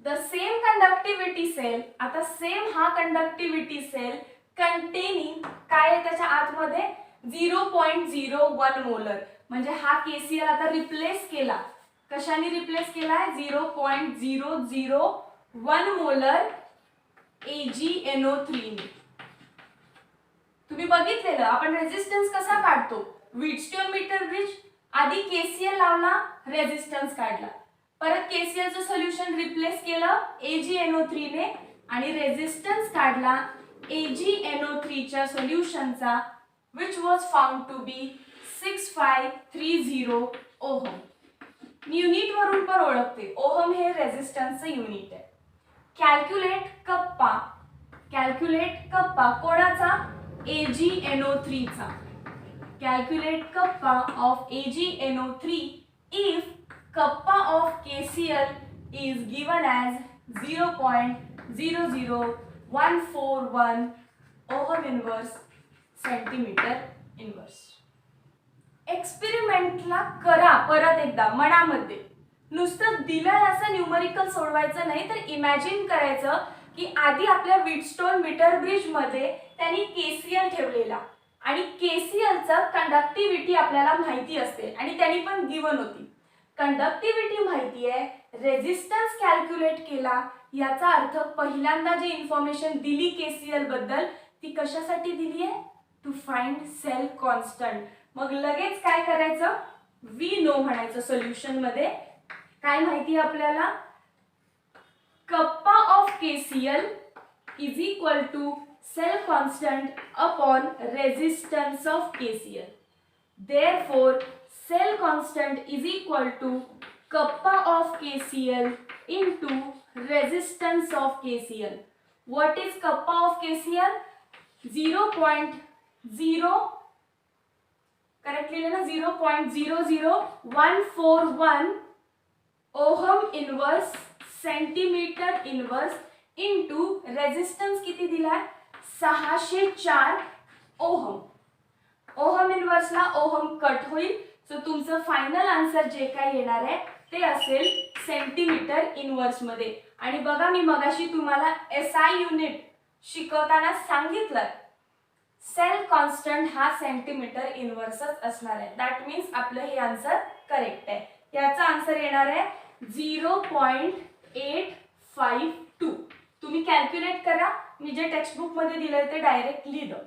A: The same conductivity cell, आता सेम हा कंडक्टिव्हिटी सेल कंटेनिंग काय आहे त्याच्या आतमध्ये 0.01 मोलर. म्हणजे हा KCl आता रिप्लेस केला. कशाने रिप्लेस केलाय? 0.001 मोलर AgNO3 ने. तुम्ही बघितलेलं आपण रेजिस्टन्स कसा काढतो? व्हीटस्टोन मीटर ब्रिज आधी KCl लावला, रेजिस्टन्स काढला. परत KCl चं सोल्युशन रिप्लेस केलं AgNO3 ने आणि रेजिस्टन्स काढला AgNO3 च्या सोल्युशनचा which was found to be 6530 ohm. Unit वरून पण ओळखते, ओहम हे रेजिस्टन्सचं युनिट आहे. कॅल्क्युलेट कप्पा कोणाचा? AgNO3 चा. कॅल्क्युलेट कप्पा of AgNO3 if kappa of KCl is given as 0.00141 ohm inverse centimeter inverse. एक्सपेरिमेंटला करा परत एकदा मनामध्ये. नुसतं दिलंय असं न्यूमरिकल सोडवायचं नाही, तर इमॅजिन करायचं की आधी आपल्या व्हीटस्टोन मीटर ब्रिज मध्ये त्यांनी KCl ठेवलेला आणि KCl चा कंडक्टिव्हिटी आपल्याला माहिती असते आणि त्यांनी पण गिवन होती. कंडक्टिव्हिटी माहिती आहे, रेजिस्टन्स कॅल्क्युलेट केला. याचा अर्थ पहिल्यांदा जी इन्फॉर्मेशन दिली KCl बद्दल ती कशासाठी दिली आहे? To find cell constant. मग लगेच काय करायचं? वी नो म्हणायचं. सोल्युशन मध्ये काय माहिती आपल्याला? Kappa of KCl is equal to cell constant upon resistance of KCl. Therefore, cell constant is equal to kappa of KCl into resistance of KCl. What is kappa of KCl? 0.0 correctly लेना 0.00141 ohm inverse centimetre inverse into resistance किती दिलाय? 604 ohm. Ohm इनवर्सला ohm cut होईल, so तुमचं final answer जे काय येणार आहे ते असेल सेंटीमीटर इनवर्स मध्ये. आणि बघा मी मगाशी तुम्हाला SI युनिट शिकवताना सांगितलं सेल कॉन्स्टंट हा सेंटीमीटर इनवर्सच असणार आहे. दॅट मीन्स आपलं हे आन्सर करेक्ट आहे. याचा आन्सर येणार आहे 0.852. तुम्ही कॅल्क्युलेट करा. मी जे टेक्स्ट बुक मध्ये दिलंय ते डायरेक्ट लिहिलं.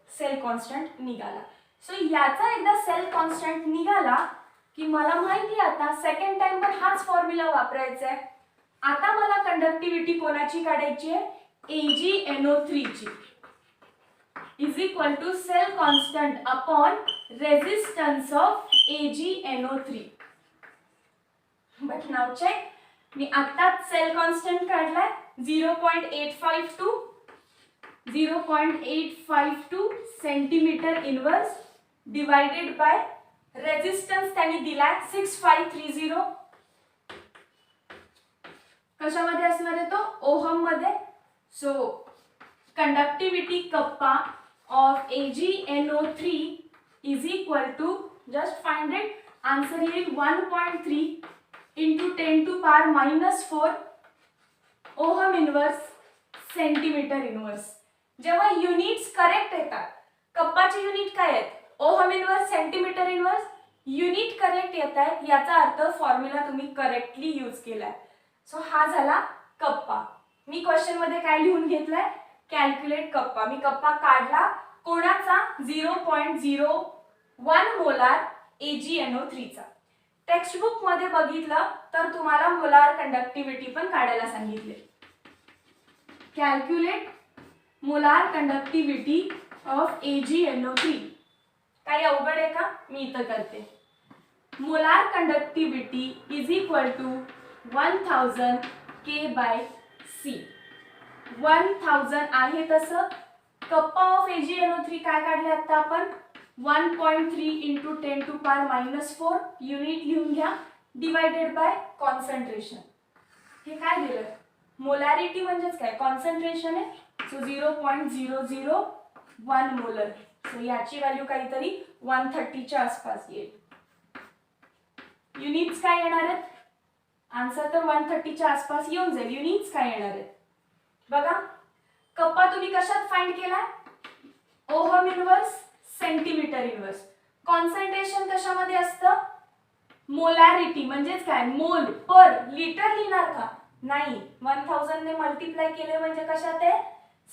A: सेल कॉन्स्टंट निघाला. सो याचा एकदा सेल कॉन्स्टंट निघाला की मला माहिती आता सेकंड टाइम पण हाच फॉर्म्युला वापरायचा आहे. आता मला कंडक्टिव्हिटी कोणाची काढायची आहे? AgNO3 ची is equal to cell constant upon resistance of AgNO3. But now check. मी आताच सेल कॉन्स्टंट काढलाय 0.852 centimetre inverse divided by resistance त्यांनी दिलाय 6530. कशामध्ये असणार आहे तो? ओहम मध्ये. So conductivity kappa of AgNO3 is equal to, just find it, answer येईल 1.3 into 10 to power -4 ohm inverse centimetre inverse. जेव्हा युनिट्स करेक्ट येतात, कप्पाचे युनिट काय आहेत? Ohm inverse, centimetre inverse. Unit correct येत आहेत याचा अर्थ फॉर्म्युला तुम्ही करेक्टली यूज केलाय. सो हा झाला कप्पा. मी क्वेश्चन मध्ये काय लिहून घेतलंय? कॅल्क्युलेट कप्पा. मी कप्पा काढला कोणाचा? 0.01 मोलार AgNO3 चा. टेक्स्ट बुक मध्ये बघितलं तर तुम्हाला मोलार कंडक्टिव्हिटी पण काढायला सांगितले. Calculate molar conductivity of AgNO3. काही अवघड आहे का? मी इथं करते. Molar conductivity is equal to 1000 K/C. 1000 आहे तसं कप्पा ऑफ AgNO3 काय काढले आता आपण 1.3 इंटू 10 टू पॉवर -4 युनिट लिहून घ्या डिवायडेड बाय कॉन्सन्ट्रेशन. हे काय दिलं मोलॅरिटी म्हणजेच काय कॉन्सन्ट्रेशन आहे. So 0.001 molar. सो याची व्हॅल्यू काहीतरी 130 च्या आसपास येईल. युनिट्स काय येणार आहेत आन्सर तर 130 च्या आसपास येऊन जाईल. युनिट्स काय येणार आहेत बघा. कप्पा तुम्ही कशात फाइंड केला ohm inverse centimetre inverse. Concentration कशामध्ये असतं मोलॅरिटी म्हणजेच काय मोल पर लिटर लिहिणार का नाही. 1000 ने मल्टिप्लाय केले म्हणजे कशात आहे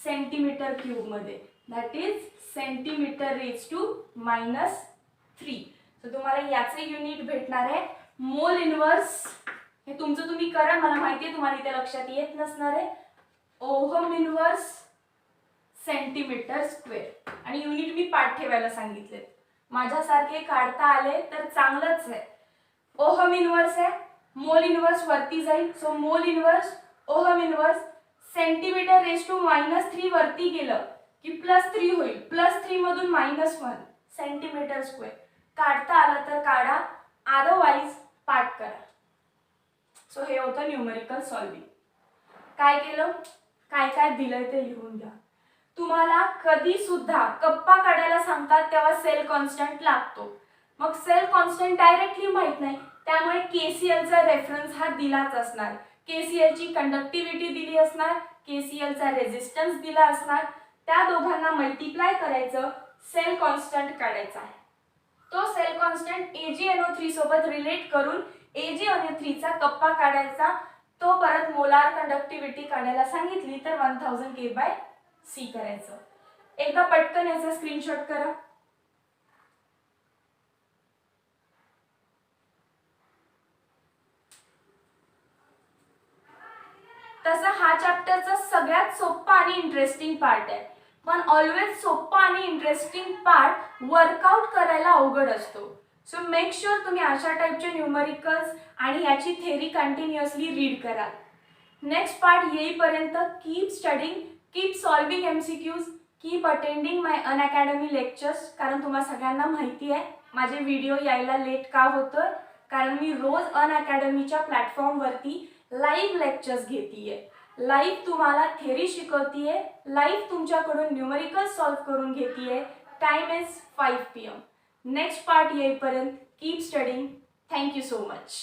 A: सेंटीमीटर क्यूब मध्ये. That is centimetre raise to -3. तर तुम्हाला याचे युनिट भेटणार आहे मोल इनवर्स. हे तुमचं तुम्ही करा मला माहिती आहे तुम्हाला इथे लक्षात येत नसणार आहे. Ohm inverse centimetre square. आणि युनिट मी पाठ ठेवायला सांगितले. माझ्यासारखे काढता आले तर चांगलंच आहे. ओहम इनवर्स आहे मोल इनवर्स वरती जाईल. So mole inverse ohm inverse centimetre raise to -3 वरती गेलं की +3 होईल. +3 मधून -1 सेंटीमीटर स्क्वेअर. काढता आलं तर काढा अदरवाइज पाठ करा. सो हे होतं न्यूमेरिकल सॉल्विंग. काय केलं काय काय दिलंय ते लिहून घ्या. तुम्हाला कधी सुद्धा कप्पा काढायला सांगतात तेव्हा सेल कॉन्स्टंट लागतो. मग सेल कॉन्स्टंट डायरेक्टली माहित नाही त्यामुळे KCL चा रेफरन्स हा दिलाच असणार. KCL ची कंडक्टिव्हिटी दिली असणार. KCL चा रेजिस्टन्स दिला असणार. त्या दोघांना मल्टिप्लाय करायचं सेल कॉन्स्टंट काढायचा आहे. तो सेल कॉन्स्टंट AgNO3 सोबत रिलेट करून AgNO3 चा कप्पा काढायचा. तो परत मोलार कंडक्टिव्हिटी काढायला सांगितली तर 1000 K/C करायचं. एकदा पटकन याचा स्क्रीनशॉट करा. तसा हा चॅप्टरचा सगळ्यात सोपा आणि इंटरेस्टिंग पार्ट आहे. पण ऑलवेज सोपा आणि इंटरेस्टिंग पार्ट वर्कआउट करायला अवघड असतो. सो मेक शुअर तुम्ही अशा टाइपचे न्यूमेरिकल्स आणि याची थेरी कंटिन्युअसली रीड करा. नेक्स्ट पार्ट येईपर्यंत keep studying, keep solving MCQs, keep attending my Unacademy lectures. कारण तुम्हाला सगळ्यांना माहिती आहे माझे व्हिडिओ यायला लेट का होतं कारण मी रोज अनअकॅडमीच्या प्लॅटफॉर्मवरती लाईव्ह लेक्चर्स घेतीये. लाईव्ह तुम्हाला थेरी शिकवतीये. लाईव्ह तुमच्याकडून न्यूमेरिकल सॉल्व्ह करून घेतीये. Time is 5 PM. Next part येईपर्यंत keep studying. Thank you so much.